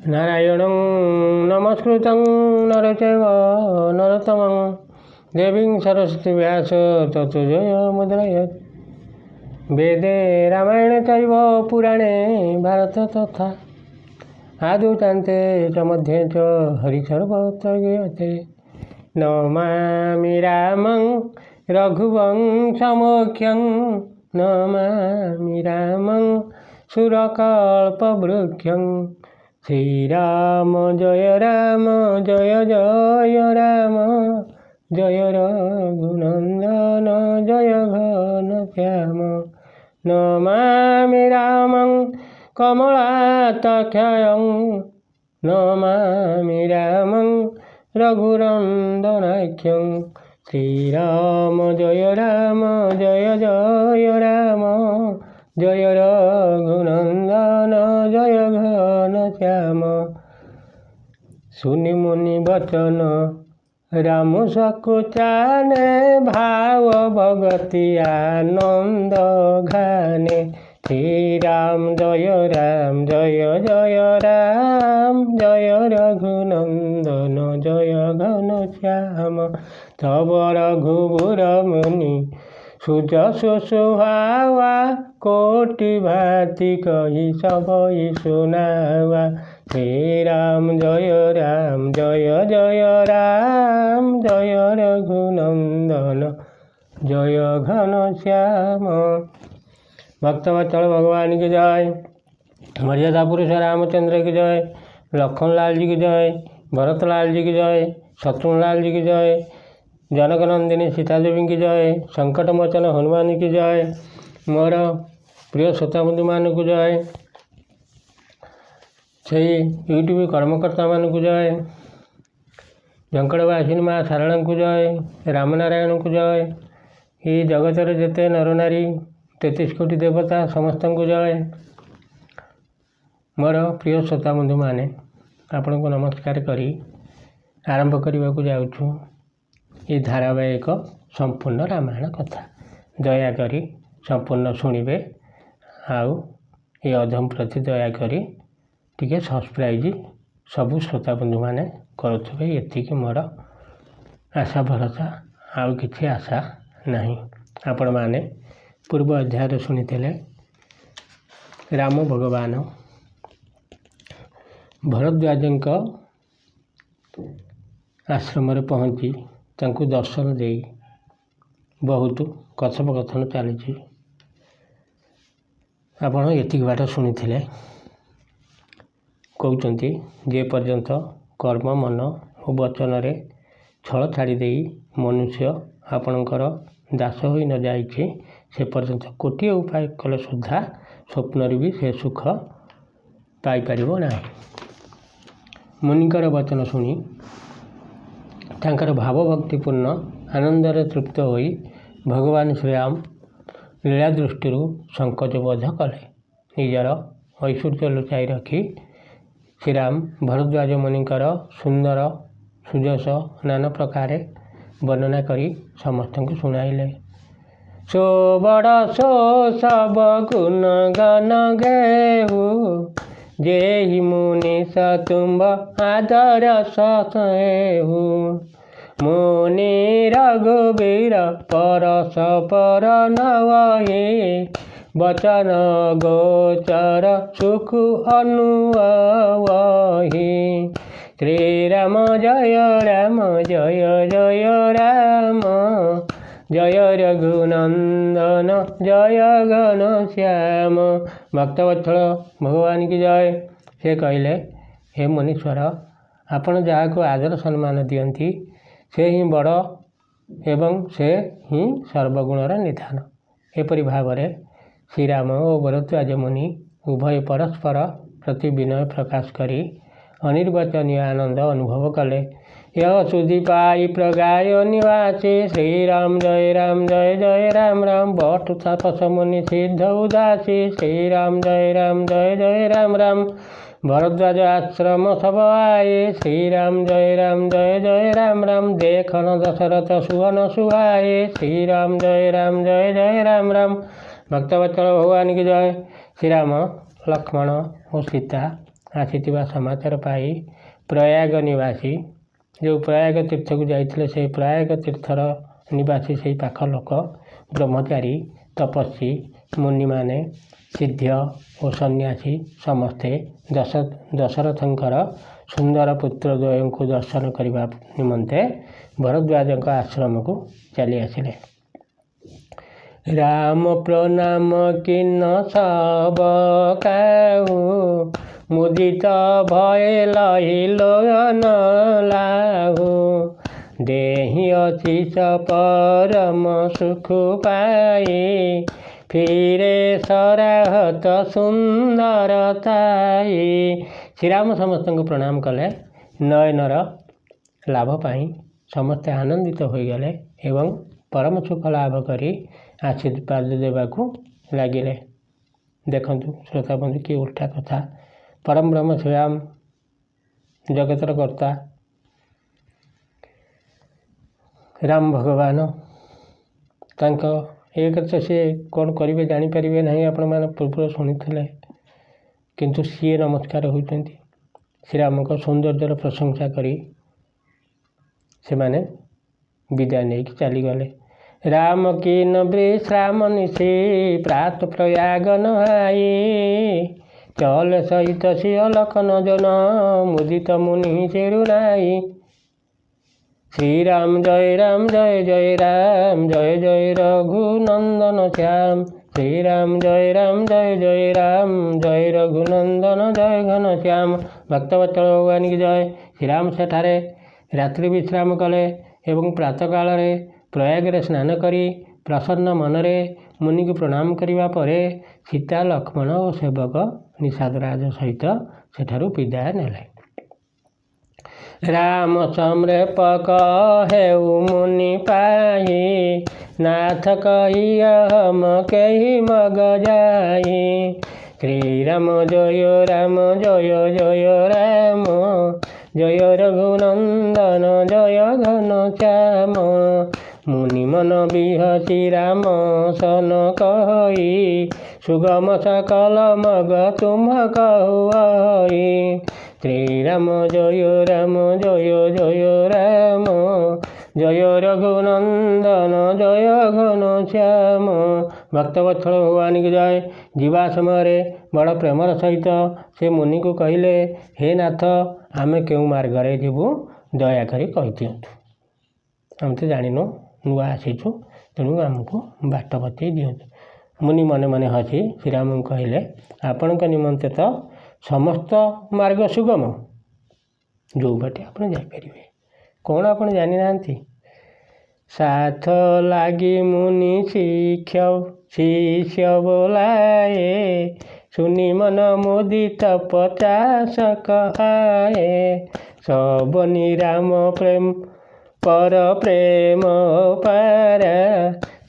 नारायणं नमस्कृतं नरं चैव नरोत्तमं देवीं सरस्वती व्यास ततो जयमुदीरयेत्। वेदे रामायणे चैव पुराणे भारत तथा आदितान्ते च मध्ये च हरिसर्वत्र गीयते। नमामि रामं रघुवंशमुख्यं नमामि रामं सुरकल्पवृक्षं। श्रीराम जय राम जय जय राम जय रघुनन्दन जय घनश्याम। नमामि रामं कमलातक्षयं नमामि रामं रघुनन्दनाख्यं। श्रीराम जय राम जय जय राम जय रघुनन्दन जय घनश्याम। सुनि मुनि वचन राम सकुचाने भाव भगति आनंद घाने। श्रीराम जय जय राम जय रघुनन्दन जय घनश्याम। तब रघुबर मुनि सुजस सुहावा कोटि भांति कहि सबहि सुनावा। श्रीराम जय जय राम जय रघुनन्दन जय घनश्याम। भक्तवत्सल भगवान की जय। मर्यादा पुरुष रामचंद्र की जय। लखन लाल जी की जय। भरत लाल जी की जय। शत्रुघ्न लाल जी की जय। जनक नंदिनी सीता देवी की जय। संकट मोचन हनुमान की जय। मोर प्रिय श्रोता बंधु मान को जय। से यूट्यूब कर्मकर्ता मान को जय। झंकड़वासिनी माँ सारणा को जय। रामनारायण को जय। ये जगतर जेते नरनारी 33 कोटी देवता समस्त को जय। मोर प्रिय श्रोता बंधु माने आपण को नमस्कार करी आरंभ करने को जाऊँ ये धारावाहिक संपूर्ण रामायण कथा। दयाकरी संपूर्ण शुणिबे आउ ये अधम प्रति दयाकरी टिके सब्सक्राइब सबू श्रोता बंधु मैंने करुवे। ये मोर आशा भरोसा आउ किसी आशा नहीं। आपण मैंने पूर्व अध्याय शुणी राम भगवान भरद्वाज आश्रम पहुँची तांकु दर्शन दे बहुत कथोपकथन चली। आपण ये बाट शुणी कहते जे पर्यंत कर्म मन और वचन रे छल छाड़ी मनुष्य आपणकर दास हो न जाइए से पर्यंत कोटी उपाय कले सुधा स्वप्न भी से सुख पाइपर ना। मुनिकर वचन शुणी तांकर भावभक्तिपूर्ण आनंदर तृप्त होई भगवान श्रीराम लीला दृष्टि संकोच बोध कले। निजर ऐश्वर्य लुचाई रखी श्रीराम भरद्वाज मुनिकर सुंदर सुजस नाना प्रकार वर्णना करी समस्त को शुणाइले। सो बड़ सो सब गुण गण गेहु जेहि मुनि सतुंब आदर सहेहु। मुनि रघुवीर परस पर नवहि वचन गोचर सुख अनुवहि। श्रीराम जय जय राम जय रघुनन्दन जय घनश्याम। भक्तवत्सल भगवान की जय। से कहले हे मुनीश्वर आपण जहाँ को आदर सम्मान दियंती से ही बड़ एवं से ही सर्वगुणर निधान। एपरि भाव में श्रीराम और भरद्वाज मुनि उभय परस्पर प्रति विनय प्रकाश करी अनिर्वचनीय आनंद अनुभव कले। यह सुधि पाई प्रगाय निवासी श्रीराम जय जय राम बट तपस मुनि सिद्ध उदासी। श्रीराम जय जय राम भरद्वाज आश्रम सब आए। श्रीराम जय जय राम देखन दशरथ सुवन सुहाए। श्रीराम जय जय राम ଭକ୍ତବତ୍ସଳ ଭଗବାନ କି ଜୟ। ଶ୍ରୀରାମ ଲକ୍ଷ୍ମଣ ଓ ସୀତା ଆସିଥିବା ସମାଚାର ପାଇ ପ୍ରୟାଗ ନିବାସୀ, ଯେଉଁ ପ୍ରୟାଗ ତୀର୍ଥକୁ ଯାଇଥିଲେ ସେହି ପ୍ରୟାଗ ତୀର୍ଥର ନିବାସୀ ସେହି ପାଖ ଲୋକ, ବ୍ରହ୍ମଚାରୀ, ତପସ୍ୱୀ, ମୁନିମାନେ, ସିଦ୍ଧ ଓ ସନ୍ନ୍ୟାସୀ ସମସ୍ତେ ଦଶରଥଙ୍କର ସୁନ୍ଦର ପୁତ୍ର ଦ୍ୱୟଙ୍କୁ ଦର୍ଶନ କରିବା ନିମନ୍ତେ ଭରଦ୍ୱାଜଙ୍କ ଆଶ୍ରମକୁ ଚାଲି ଆସିଲେ। ରାମ ପ୍ରଣାମ କିନ ସବ କାହୁ, ମୁଦିତ ଭୟ ଲୋୟନ ଲାହୁ। ଦେହି ଅଶିଷ ପରମ ସୁଖ ପାଇ, ଫିରେ ସରାହତ ସୁନ୍ଦର ଥାଇ। ଶ୍ରୀରାମ ସମସ୍ତଙ୍କୁ ପ୍ରଣାମ କଲେ। ନୟନର ଲାଭ ପାଇଁ ସମସ୍ତେ ଆନନ୍ଦିତ ହୋଇଗଲେ ଏବଂ ପରମ ସୁଖ ଲାଭ କରି ଆଶୀର୍ବାଦ ଦେବାକୁ ଲାଗିଲେ। ଦେଖନ୍ତୁ ଶ୍ରୋତାବନ୍ଧୁ, କି ଉଲ୍ଟା କଥା। ପରମ ବ୍ରହ୍ମ ଶ୍ରୀରାମ ଜଗତର କର୍ତ୍ତା ରାମ ଭଗବାନ, ତାଙ୍କ ଏକ ତ ସିଏ କ'ଣ କରିବେ ଜାଣିପାରିବେ ନାହିଁ, ଆପଣମାନେ ପୂର୍ବରୁ ଶୁଣିଥିଲେ, କିନ୍ତୁ ସିଏ ନମସ୍କାର ହେଉଛନ୍ତି। ଶ୍ରୀରାମଙ୍କ ସୌନ୍ଦର୍ଯ୍ୟର ପ୍ରଶଂସା କରି ସେମାନେ ବିଦାୟ ନେଇକି ଚାଲିଗଲେ। ରାମ କିନ ବିଶ୍ରାମ ନିଶି, ପ୍ରାତ ପ୍ରୟାଗ ନହାଇ। ଚଲ ସହିତ ସିଅ ଲଖନ ଜନ, ମୁଦିତ ମୁନି ଚିରୁନାଇ। ଶ୍ରୀରାମ ଜୟ ରାମ ଜୟ ଜୟ ରାମ, ଜୟ ଜୟ ରଘୁନନ୍ଦନ ଶ୍ୟାମ। ଶ୍ରୀରାମ ଜୟ ରାମ ଜୟ ଜୟ ରାମ, ଜୟ ରଘୁନନ୍ଦନ ଜୟ ଘନ ଶ୍ୟାମ। ଭକ୍ତବତ୍ସଳ ଭଗବାନ କି ଜୟ। ଶ୍ରୀରାମ ସେଠାରେ ରାତ୍ରି ବିଶ୍ରାମ କଲେ ଏବଂ ପ୍ରାତଃକାଳରେ ପ୍ରୟାଗରେ ସ୍ନାନ କରି ପ୍ରସନ୍ନ ମନରେ ମୁନିକୁ ପ୍ରଣାମ କରିବା ପରେ ସୀତା, ଲକ୍ଷ୍ମଣ ଓ ସେବକ ନିଷାଦରାଜ ସହିତ ସେଠାରୁ ବିଦାୟ ନେଲେ। ରାମ ସମ୍ରେପ ହେଉ ମୁନି ପାହି, ନାଥ କହିଆ ହମ କେହି ମଗ ଯାଇ। ଶ୍ରୀରାମ ଜୟ ରାମ ଜୟ ଜୟ ରାମ, ଜୟ ରଘୁନନ୍ଦନ ଜୟ ଘନ ଶ୍ୟାମ। ମୁନି ମନ ବିହସି ରାମ ସନ କହି, ସୁଗମ ସକଲ ମଗ ତୁମ କହୁଇ। ଶ୍ରୀରାମ ଜୟ ରାମ ଜୟ ଜୟ ରାମ, ଜୟ ରଘୁନନ୍ଦନ ଜୟ ଘନ ଶ୍ୟାମ। ଭକ୍ତବତ୍ସଳ ଭଗବାନ କି ଜୟ। ଯିବା ସମୟରେ ବଡ଼ ପ୍ରେମର ସହିତ ସେ ମୁନିକୁ କହିଲେ, ହେ ନାଥ, ଆମେ କେଉଁ ମାର୍ଗରେ ଯିବୁ ଦୟାକରି କହିଦିଅନ୍ତୁ। ଆମେ ତ ଜାଣିନୁ, ନୂଆ ଆସିଛୁ, ତେଣୁ ଆମକୁ ବାଟ ବତେଇ ଦିଅନ୍ତୁ। ମୁନି ମନେ ମନେ ହସି ଶ୍ରୀରାମଙ୍କୁ କହିଲେ, ଆପଣଙ୍କ ନିମନ୍ତେ ତ ସମସ୍ତ ମାର୍ଗ ସୁଗମ, ଯେଉଁ ବାଟେ ଆପଣ ଯାଇପାରିବେ। କ'ଣ ଆପଣ ଜାଣିନାହାନ୍ତି? ସାଥ ଲାଗି ମୁନି ଶିଷ୍ୟ ବୋଲାଏ, ଶୁନି ମନ ମୁଦିତ ପଚାଶ କହାଏ। ସବନି ରାମ ପ୍ରେମ ପର ପ୍ରେମ ପାରା,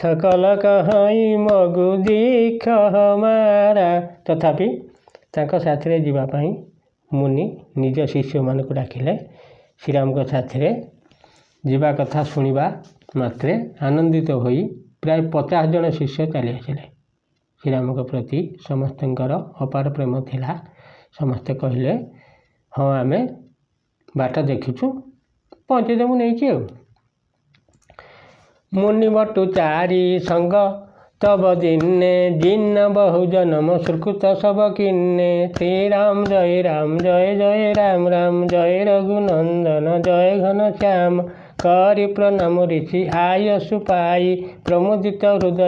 ସକଲ କହଇ ମଗୁ ଦୀଖ ହମାରା। ତଥାପି ତାଙ୍କ ସାଥିରେ ଯିବା ପାଇଁ ମୁନି ନିଜ ଶିଷ୍ୟମାନଙ୍କୁ ଡାକିଲେ। ଶ୍ରୀରାମଙ୍କ ସାଥିରେ ଯିବା କଥା ଶୁଣିବା ମାତ୍ରେ ଆନନ୍ଦିତ ହୋଇ ପ୍ରାୟ 50 ଜଣ ଶିଷ୍ୟ ଚାଲି ଆସିଲେ। ଶ୍ରୀରାମଙ୍କ ପ୍ରତି ସମସ୍ତଙ୍କର ଅପାର ପ୍ରେମ ଥିଲା। ସମସ୍ତେ କହିଲେ, ହଁ ଆମେ ବାଟ ଦେଖିଛୁ, ପହଞ୍ଚେଇଦେବୁ ନେଇକି ଆଉ। ମୁନି ବଟୁ ଚାରି ସଙ୍ଗ ତବ ଦିନେ, ଦିନ ବହୁ ଜନମ ସୁକୃତ ସବ କିନେ। ଶ୍ରୀରାମ ଜୟ ରାମ ଜୟ ଜୟ ରାମ ରାମ, ଜୟ ରଘୁନନ୍ଦନ ଜୟ ଘନ ଶ୍ୟାମ। କରି ପ୍ରଣାମ ଋଷି ଆୟସୁ ପାଇ, ପ୍ରମୋଦିତ ହୃଦୟ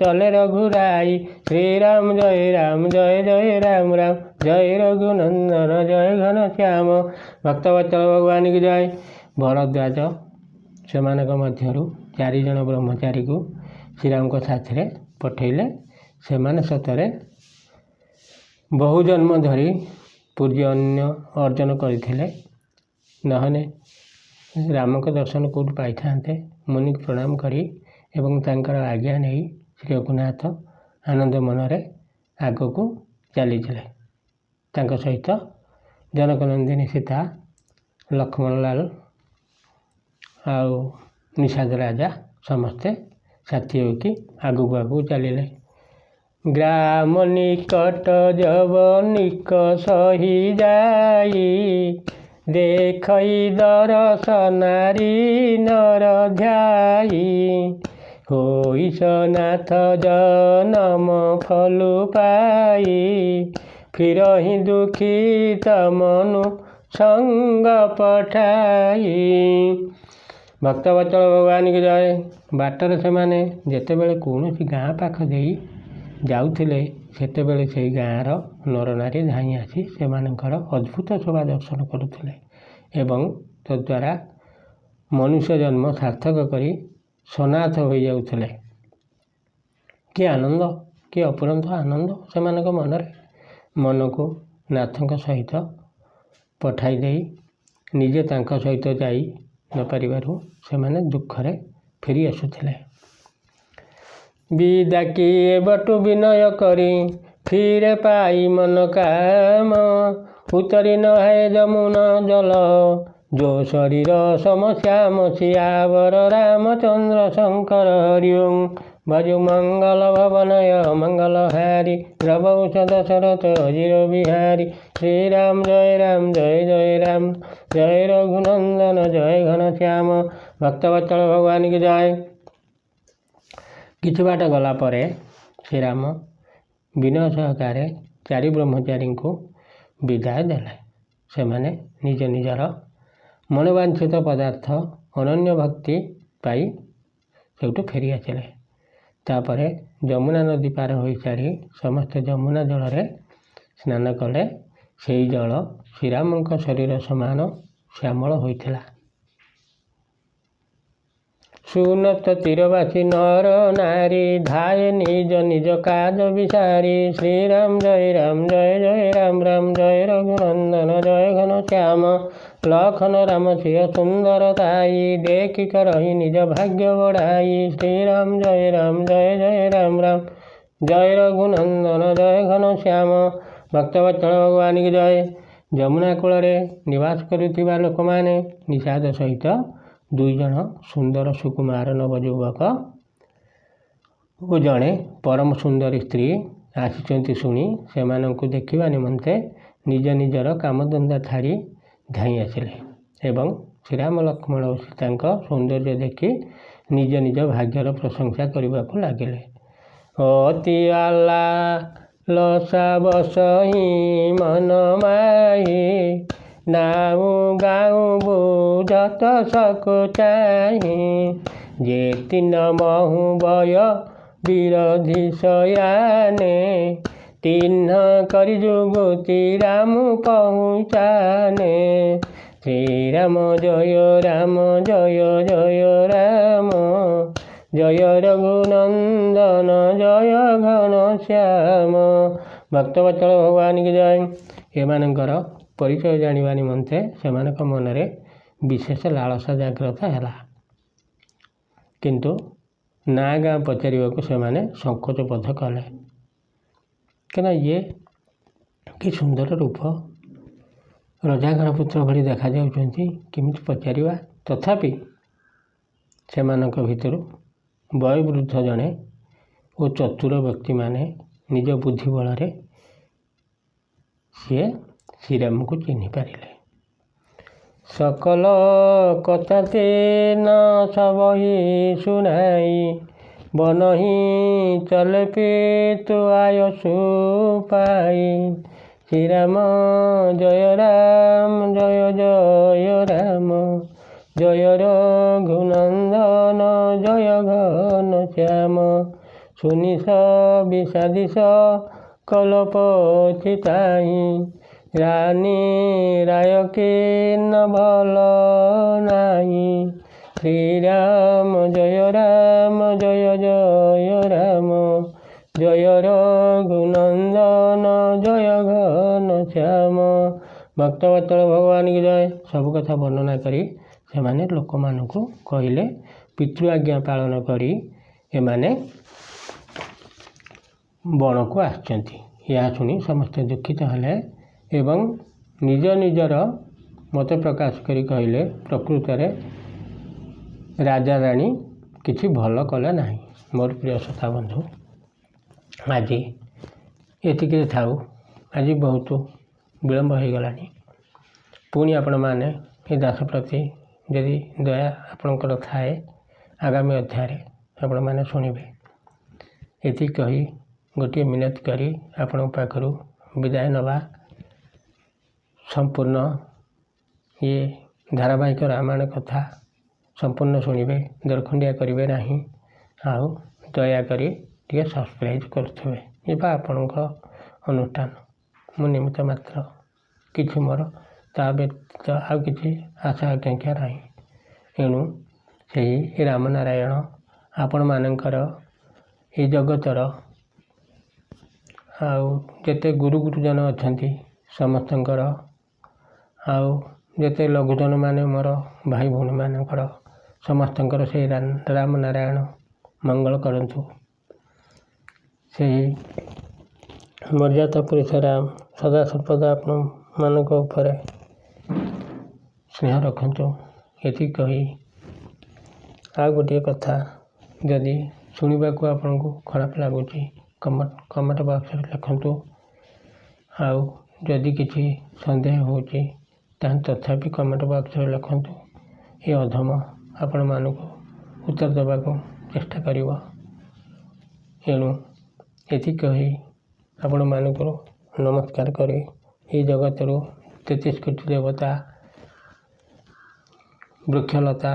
ଚଲେ ରଘୁରାଇ। ଶ୍ରୀରାମ ଜୟ ରାମ ଜୟ ଜୟ ରାମ ରାମ, ଜୟ ରଘୁନନ୍ଦନ ଜୟ ଘନ ଶ୍ୟାମ। ଭକ୍ତବତ୍ସଳ ଭଗବାନ କି ଜୟ। ଭରଦ୍ୱାଜ ସେମାନଙ୍କ ମଧ୍ୟରୁ 4 ଜଣ ବ୍ରହ୍ମଚାରୀକୁ ଶ୍ରୀରାମଙ୍କ ସାଥିରେ ପଠେଇଲେ। ସେମାନେ ସତରେ ବହୁ ଜନ୍ମ ଧରି ପୂଜ୍ୟ ଅର୍ଜନ କରିଥିଲେ, ନହେଲେ ରାମଙ୍କ ଦର୍ଶନ କେଉଁଠୁ ପାଇଥାନ୍ତେ। ମୁନିକୁ ପ୍ରଣାମ କରି ଏବଂ ତାଙ୍କର ଆଜ୍ଞା ନେଇ ଶ୍ରୀ ରଘୁନାଥ ଆନନ୍ଦ ମନରେ ଆଗକୁ ଚାଲିଥିଲେ। ତାଙ୍କ ସହିତ ଜନକନନ୍ଦିନୀ ସୀତା, ଲକ୍ଷ୍ମଣଲାଲ ଆଉ ନିଷାଦ ରାଜା ସମସ୍ତେ ସାଥୀ ହୋଇକି ଆଗକୁ ଚାଲିଲେ। ଗ୍ରାମ ନିକଟ ଯବନିକ ସହି ଯାଇ ଦେଖଇ ଦରସ ନାରୀ ନର ଧ୍ୟାଇ ହୋଇସନାଥ ଜନମ ଫଲୁ ପାଇ ଫିରହି ଦୁଃଖିତ ମନୁ ସଙ୍ଗ ପଠାଇ। ଭକ୍ତବତ୍ସଳ ଭଗବାନଙ୍କୁ ଜୟ। ବାଟରେ ସେମାନେ ଯେତେବେଳେ କୌଣସି ଗାଁ ପାଖ ଦେଇ ଯାଉଥିଲେ ସେତେବେଳେ ସେହି ଗାଁର ନରନାରୀ ଧାଇଁ ଆସି ସେମାନଙ୍କର ଅଦ୍ଭୁତ ଶୋଭା ଦର୍ଶନ କରୁଥିଲେ ଏବଂ ତଦ୍ୱାରା ମନୁଷ୍ୟ ଜନ୍ମ ସାର୍ଥକ କରି ସନାଥ ହୋଇଯାଉଥିଲେ। କି ଆନନ୍ଦ, କି ଅପୂରନ୍ତ ଆନନ୍ଦ ସେମାନଙ୍କ ମନରେ। ମନକୁ ନାଥଙ୍କ ସହିତ ପଠାଇ ଦେଇ ନିଜେ ତାଙ୍କ ସହିତ ଯାଇ ନପାରିବାରୁ ସେମାନେ ଦୁଃଖରେ ଫେରି ଆସୁଥିଲେ। ବିଦାକି ଏବଠୁ ବିନୟ କରି ଫିରେ ପାଇ ମନ କାମ ଉତରି ନ ହେ ଯମୁନା ଜଳ जो शरीर समश्याम सियावर रामचंद्र शंकर हरि ओं भजु मंगल भवनय मंगल हारी रवौष दशरथ अजिर बिहारी श्री राम जय जय राम जय रघुनंदन जय घनश्याम। भक्तवत्सल भगवान की जय। किछि बाट गला परे श्रीराम विनय सहकारे चारि ब्रह्मचारी को विदाय देले। सेमाने निज निजर मनोवांछित पदार्थ अनन्य भक्ति पाई सेठू फेरी आसिले। तापरे यमुना नदी पार हो सारी समस्त यमुना जल स्नान कले। से जल श्रीराम शरीर समान श्यामल होइथिला। सुनत तीरवासी नर नारी धाये निज निज काज विसारी श्रीराम जय जय राम जय रघुनंदन जय घनश्याम। लखन राम सिंह सुंदर ताई देखी करही निज भाग्य बढ़ाई श्रीराम जय जय राम जय रघुनंदन जय घनश्याम। भक्तवत्सल भगवान की जय। यमुना कूल निवास करुवा लोक मैंने निषाद सहित दुई जन सुंदर सुकुमार नवयुवक और जड़े परम सुंदर स्त्री आसी शुणी से देखा निमंते निज निजर कामधंदा छाड़ी धाई आसिले एवं श्रीराम लक्ष्मण और सीता सौंदर्य देखि निज निज भाग्यर प्रशंसा करने को लगिले। अति आला लसा बसही मन माही नाऊ गाऊ बुझत सकु चाही जेति न महु भय विरोधी सयाने तिन्ह करि जुगति राम पहुँचाने श्रीराम जय जय राम जय रघुनंदन जय घनश्याम। भक्तवत्सल भगवान की जय। एमानकर परिचय जानिबा निमंते सेमानक मनरे विशेष लालसा जाग्रत है किंतु ना गाँ पचारिबाकु सेमाने संकोच बोध कले क्या ये कि सुंदर रूप रजाघर पुत्र भली देखा जाउछंती केमिति पचारिबा। तथापि सेमानक भितरु वयोवृद्ध जने और चतुर व्यक्ति माने निज बुद्धि बल सी श्रीराम को चिन्ह पारे। सकल कथा तेन सब ही सुनाई बन ही चले तु आयसु पाई श्रीराम जय राम जय रघुनंदन जय घनश्याम। सुनिस विषादिश कल्पचिताई रानी राय के न भल नाही श्रीराम जय राम जय रघुनंदन जय घनश्याम। भक्तवत्सल भगवान की जय। सब कथा वर्णना करी सेमाने लोक मानकु कहले पितृ आज्ञा पालन करी एमाने बण को आसचंती। यह शुणी समस्त दुखित हेले एवं निज निजर मत प्रकाश करी कहले प्रकृत राजा राणी किछि भल कले नाही। मोर प्रिय श्रोता बंधु ଆଜି ଏତିକିରେ ଥାଉ। ଆଜି ବହୁତ ବିଳମ୍ବ ହୋଇଗଲାଣି। ପୁଣି ଆପଣମାନେ ଏ ଦାସ ପ୍ରତି ଯଦି ଦୟା ଆପଣଙ୍କର ଥାଏ ଆଗାମୀ ଅଧ୍ୟାୟରେ ଆପଣମାନେ ଶୁଣିବେ। ଏତିକି କହି ଗୋଟିଏ ମିନତି କରି ଆପଣଙ୍କ ପାଖରୁ ବିଦାୟ ନେବା। ସମ୍ପୂର୍ଣ୍ଣ ଇଏ ଧାରାବାହିକ ରାମାୟଣ କଥା ସମ୍ପୂର୍ଣ୍ଣ ଶୁଣିବେ, ଦରଖଣ୍ଡିଆ କରିବେ ନାହିଁ। ଆଉ ଦୟାକରି ଟିକେ ସବସ୍କ୍ରାଇବ୍ କରୁଥିବେ। ଏବା ଆପଣଙ୍କ ଅନୁଷ୍ଠାନ ମୁଁ ନିମିତ୍ତ ମାତ୍ର, କିଛି ମୋର ତା ବ୍ୟତୀତ ଆଉ କିଛି ଆଶା ଆକାଂକ୍ଷା ନାହିଁ। ଏଣୁ ସେହି ରାମନାରାୟଣ ଆପଣମାନଙ୍କର ଏହି ଜଗତର ଆଉ ଯେତେ ଗୁରୁଜନ ଅଛନ୍ତି ସମସ୍ତଙ୍କର, ଆଉ ଯେତେ ଲଘୁଜନମାନେ ମୋର ଭାଇ ଭଉଣୀମାନଙ୍କର ସମସ୍ତଙ୍କର ସେହି ରାମନାରାୟଣ ମଙ୍ଗଳ କରନ୍ତୁ। ସେହି ମର୍ଯ୍ୟାଦା ପୁରୁଷ ରାମ ସଦାସର୍ବଦା ଆପଣମାନଙ୍କ ଉପରେ ସ୍ନେହ ରଖନ୍ତୁ। ଏତିକି କହି ଆଉ ଗୋଟିଏ କଥା, ଯଦି ଶୁଣିବାକୁ ଆପଣଙ୍କୁ ଖରାପ ଲାଗୁଛି କମେଣ୍ଟ ବକ୍ସରେ ଲେଖନ୍ତୁ। ଆଉ ଯଦି କିଛି ସନ୍ଦେହ ହେଉଛି ତାହେଲେ ତଥାପି କମେଣ୍ଟ ବକ୍ସରେ ଲେଖନ୍ତୁ। ଏ ଅଧମ ଆପଣମାନଙ୍କୁ ଉତ୍ତର ଦେବାକୁ ଚେଷ୍ଟା କରିବ। ଏଣୁ ଏତିକି କହି ଆପଣମାନଙ୍କୁ ନମସ୍କାର କରି ଏହି ଜଗତରୁ 33 କୋଟି ଦେବତା, ବୃକ୍ଷଲତା,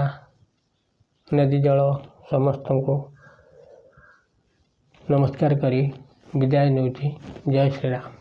ନଦୀ ଜଳ ସମସ୍ତଙ୍କୁ ନମସ୍କାର କରି ବିଦାୟ ନେଉଛି। ଜୟ ଶ୍ରୀରାମ।